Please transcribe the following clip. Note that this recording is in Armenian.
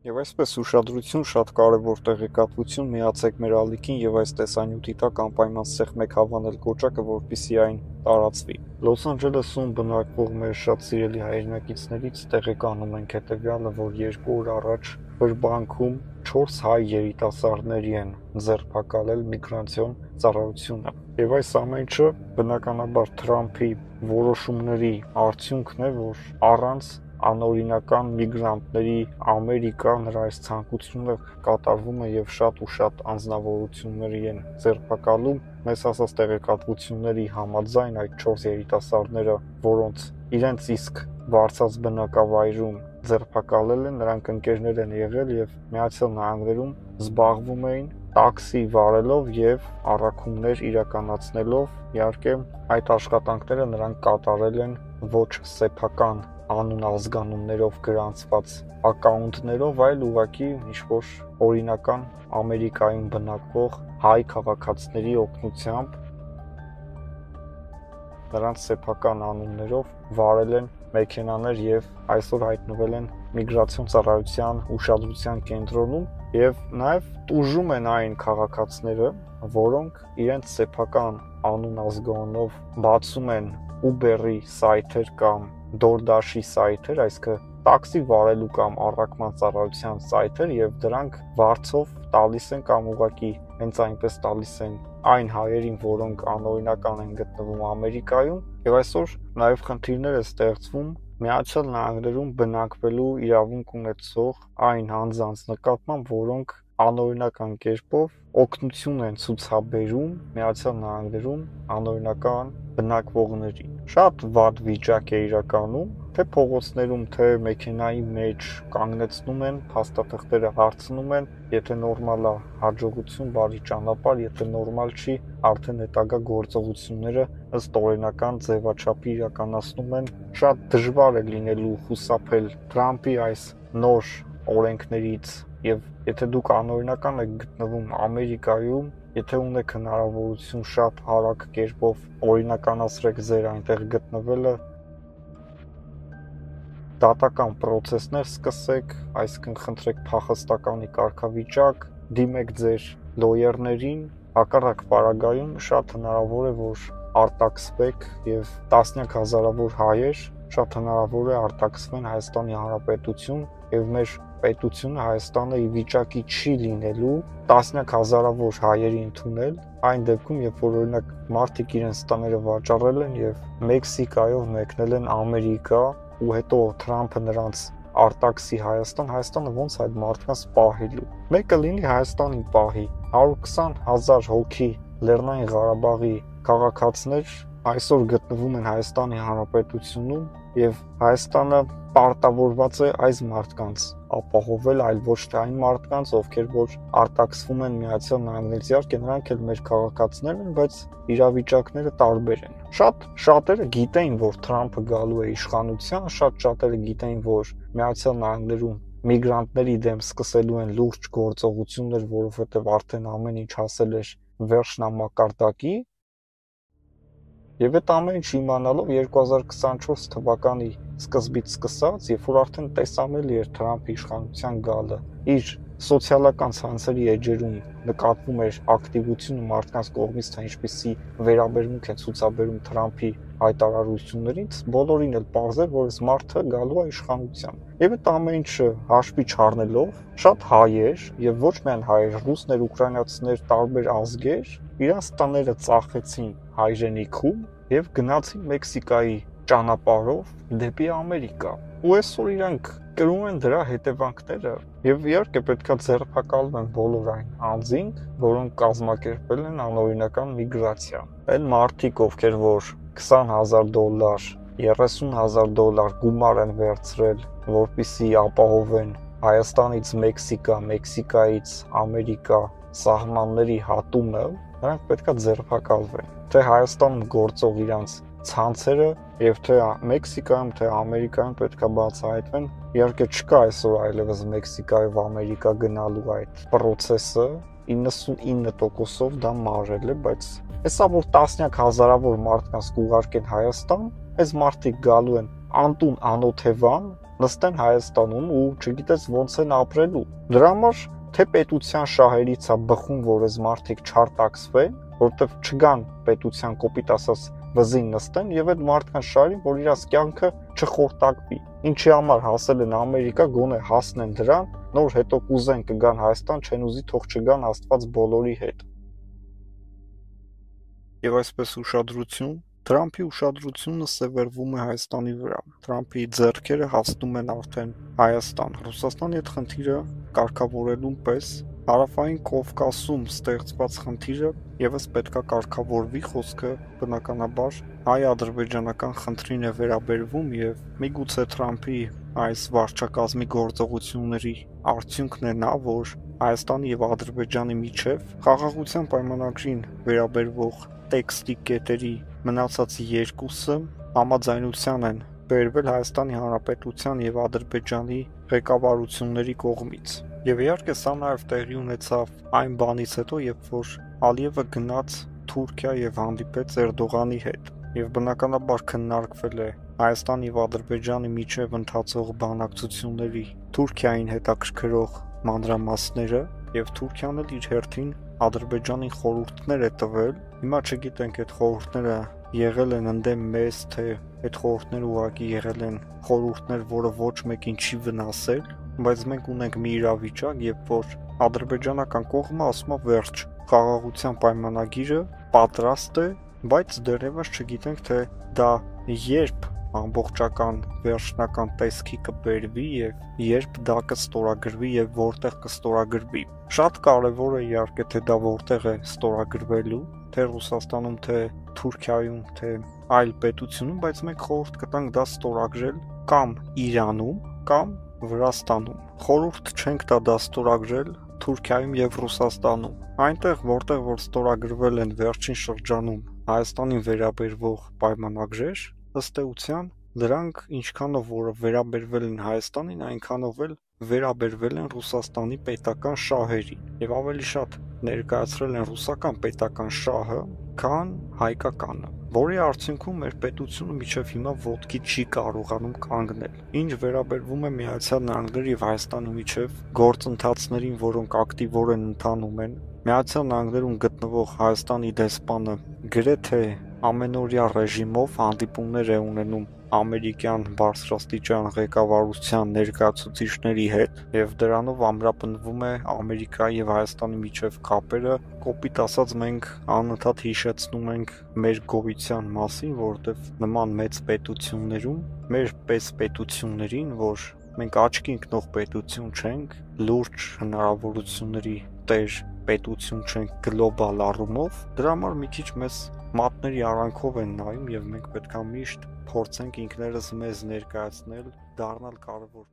Եվ այսպես ուշադրություն, շատ կարևոր տեղեկատվություն, միացեք մեր ալիքին եւ այս տեսանյութի տակ անպայման ցեխ մեկ հավանել կոճակը, որպեսզի այն տարածվի։ Լոս Անջելեսում բնակվող մեր շատ սիրելի հայրենակիցներից տեղեկանում ենք հետեւյալը, որ 2 օր առաջ Բրբանքում 4 հայ երիտասարդների են ձերբակալել միգրացիոն ծառայությունը։ Եվ այս ամենը բնականաբար Թրամփի որոշումների արդյունքն է, որ առանց անօրինական միգրանտների Ամերիկա նրա այս ցանկությունը կատարվում է եւ շատ ու շատ անձնավորությունների են ձերբակալում։ Մեզ ասած տեղեկատվությունների համաձայն այդ 4 երիտասարդները, որոնց իրենց իսկ վարձած բնակավայրում ձերբակալել են, նրանք ընկերներ են եղել եւ Միացյալ Նահանգներում զբաղվում էին տաքսի վարելով եւ առաքումներ իրականացնելով։ Իհարկե, այդ աշխատանքները նրանք կատարել են ոչ սեփական անուն ազգանուններով գրանցված ակաունտներով, այլ ուղղակի ինչ-որ օրինական Ամերիկայում բնակվող հայ քաղաքացիների օգնությամբ նրանց սեփական անուններով վարել են մեքենաներ եւ այսօր հայտնվել են միգրացիոն ծառայության ուշադրության կենտրոնում եւ նաեւ տուժում են այն քաղաքացիները, որոնք իրենց սեփական անուն ազգանունով բացում են Uber-ի սայթեր կամ DoorDash-ի սայթեր, այսինքն տաքսի վարելու կամ առաքման ծառայության սայթեր եւ դրանք վարձով տալիս են կամ ուղղակի հենց այնպես տալիս են այն հայերին, որոնք անօրինական են գտնվում Ամերիկայում, եւ այսօր նաեւ խնդիրներ է ստեղծվում Միացյալ Նահանգներում բնակվելու իրավունք ունեցող այն անձանց նկատմամբ, որոնք անօրինական կերպով օգնություն են ցուցաբերում Միացյալ Նահանգներում անօրինական բնակվողներին։ Շատ վատ վիճակ է իրականում, թե փողոցներում, թե մեքենայի մեջ կանգնեցնում են, փաստաթղթերը հարցնում են, եթե նորմալ է հաջողություն, բարի ճանապարհ, եթե նորմալ չի, արդեն հետագա գործողությունները ըստ օրենական ձևաչափի իրականացնում են։ Շատ դժվար է լինելու խուսափել Թրամփի այս նոր օրենքներից եւ եթե դուք անօրինական եք գտնվում Ամերիկայում, եթե ունեք հնարավորություն շատ արագ կերպով օրինականացրեք ձեր այնտեղ գտնվելը, դատական process-ներ սկսեք, այսինքն խնդրեք փախստականի կարգավիճակ, դիմեք ձեր լոյերներին, հակառակ պարագայում շատ հնարավոր է, որ արտաքսվեք եւ տասնյակ հազարավոր հայեր շատ հնարավոր է արտաքսվեն Հայաստանի Հանրապետություն եւ մեր պետությունը Հայաստանը ի վիճակի չի լինելու տասնյակ հազարավոր հայերի ընդունել այն դեպքում, երբ որ օրինակ մարդիկ իրենց տները վաճառել են եւ Մեքսիկայով մեկնել են Ամերիկա ու հետո Թրամփը նրանց արտաքսի Հայաստանը ոնց այդ մարդկանց պահելու։ Մեկը լինի Հայաստանին պահի 120,000 հոգի Լեռնային Ղարաբաղի քաղաքացիներ այսօր գտնվում են Հայաստանի Հանրապետությունում եւ Հայաստանը պարտավորված է այս մարդկանց ապահովել, այլ ոչ թե այն մարդկանց, ովքեր որ արտաքսվում են Միացյալ Նահանգներից։ Իհարկե նրանք էլ մեր քաղաքացիներ են, բայց իրավիճակները տարբեր են։ Շատերը գիտեին, որ Թրամփը գալու է իշխանության, շատերը գիտեին, որ Միացյալ Նահանգներում միգրանտների դեմ սկսելու են լուրջ գործողություններ, որովհետև արդեն ամեն ինչ հասել էր վերջնամակարդակի։ Եվ այդ ամեն ինչ իմանալով 2024 թվականի սկզբից սկսած, երբ որ արդեն տեսանելի էր Թրամփի իշխանության գալը, իր սոցիալական ցանցերի էջերում նկատվում էր ակտիվությունը մարդկանց կողմից, թե ինչպիսի վերաբերմունք են ցուցաբերում Թրամփի հայտարարություններից, բոլորին էլ պարզ էր, որ այս մարդը գալու է իշխանության։ Եվ այդ ամեն ինչը հաշվի չառնելով, շատ հայեր եւ ոչ միայն հայեր, ռուսներ, ուկրաինացիներ, տարբեր ազգեր իրանց տները ծախեցին հայրենիքում եւ գնացին Մեքսիկայի ճանապարհով դեպի Ամերիկա։ Ու այսօր իրանք կրում են դրա հետևանքները եւ իհարկե պետքա ձերբակալվեն բոլոր այն անձինք, որոնք կազմակերպել են անօրինական միգրացիա։ Այն մարդիկ, ովքեր որ $20,000, $30,000 գումար են վերցրել, որպեսզի ապահովեն Հայաստանից Մեքսիկա, Մեքսիկայից Ամերիկա սահմանների հատումը, նրանք պետքա ձերբակալվեն։ Թե Հայաստանում գործող իրանց ցանցերը եւ թե Մեքսիկայում, թե Ամերիկայում պետքա բացահայտվեն։ Իհարկե չկա այսօր այլևս Մեքսիկայով Ամերիկա գնալու այդ process-ը, 99%-ով դա մարել է, բայց հեսա որ տասնյակ հազարավոր մարդկանց կուղարկեն Հայաստան, այս մարդիկ գալու են անտուն անօթևան նստեն Հայաստանում ու չգիտես ոնց են ապրելու։ Դրա համար թե պետության շահերից է բխում, որ այս մարդիկ չարտաքսվեն, որովհետև չգան պետության կոպիտ ասած վզին նստեն եւ այդ մարդկանց շարին, որ իրաց կյանքը չխորտակվի։ Ինչի համար հասել են Ամերիկա, գոնե հասնեն դրան, նոր հետո կուզեն կգան Հայաստան, չեն ուզի թող չգան Աստված բոլորի հետ։ Եվ այսպես ուշադրություն, Թրամփի ուշադրությունը սևեռվում է Հայաստանի վրա։ Թրամփի ձեռքերը հասնում են արդեն Հայաստան։ Ռուսաստանի այդ խնդիրը կարգավորելուն պես Հարավային Կովկասում ստեղծված խնդիրը եւս պետքա կարգավորվի, խոսքը բնականաբար հայ-ադրբեջանական խնդրին է վերաբերվում եւ միգուցե Թրամփի այս վարչակազմի գործողությունների արդյունքն է նա, որ Հայաստանի եւ Ադրբեջանի միջև խաղաղության պայմանագրին վերաբերվող տեքստի կետերի մնացած երկուսը համաձայնության են բերվել Հայաստանի Հանրապետության եւ Ադրբեջանի ղեկավարությունների կողմից։ Եվ իհարկե սա նաև տեղի ունեցավ այն բանից հետո, երբ որ Ալիևը գնաց Թուրքիա եւ հանդիպեց Էրդողանի հետ։ Եվ բնականաբար քննարկվել է Հայաստանի եւ Ադրբեջանի միջև ընթացող բանակցությունների Թուրքիային հետաքրքրող մանրամասները, եւ Թուրքիան էլ իր հերթին Ադրբեջանին խորհուրդներ է տվել։ Հիմա չգիտենք այդ խորհուրդները եղել են ընդդեմ մեզ, թե այդ խորհուրդները ուղղակի եղել են խորհուրդներ, որը ոչ մեկին չի վնասել, բայց մենք ունենք մի իրավիճակ, երբ որ ադրբեջանական կողմը ասում է վերջ, խաղաղության պայմանագիրը պատրաստ է, բայց դեռևս չգիտենք, թե դա երբ ամբողջական վերջնական տեսքի կբերվի եւ երբ դա կստորագրվի եւ որտեղ կստորագրվի։ Շատ կարեւոր է իհարկե թե դա որտեղ է ստորագրվելու, թե Ռուսաստանում, թե Թուրքիայում, թե այլ պետությունում, բայց մենք խորհուրդ կտանք դա ստորագրել կամ Իրանում, կամ Վրաստանում։ Խորհուրդ չենք տա դա ստորագրել Թուրքիայում եւ Ռուսաստանում։ Այնտեղ, որտեղ որ ստորագրվել են վերջին շրջանում Հայաստանին վերաբերվող պայմանագրեր, ըստ էության դրանք ինչքանով որ վերաբերվել են Հայաստանին, այնքանով էլ վերաբերվել են Ռուսաստանի պետական շահերին եւ ավելի շատ ներկայացրել են ռուսական պետական շահը, քան հայկականը, որի արդյունքում մեր պետությունը մինչև հիմա ոտքի չի կարողանում կանգնել։ Ինչ վերաբերվում է Միացյալ Նահանգների եւ Հայաստանի միջև գործընթացներին, որոնք ակտիվորեն ընթանում են, Միացյալ Նահանգներում գտնվող Հայաստանի դեսպանը գրեթե ամենօրյա ռեժիմով հանդիպումներ է ունենում ամերիկյան բարձրաստիճան ղեկավարության ներկայացուցիչների հետ եւ դրանով ամրապնդվում է Ամերիկայի եւ Հայաստանի միջև կապերը, կոպիտ ասած մենք անընդհատ հիշեցնում ենք մեր գոյության մասին, որովհետեւ նման մեծ պետություններում մեր պես պետություններին, որ մենք աչքի ընկնող պետություն չենք, լուրջ հնարավորությունների տեր պետություն չենք գլոբալ առումով, դրա համար մի քիչ մեզ մատների արանքով են նայում եւ մենք պետք է միշտ փորձենք ինքներս մեզ ներկայացնել, դառնալ կարևոր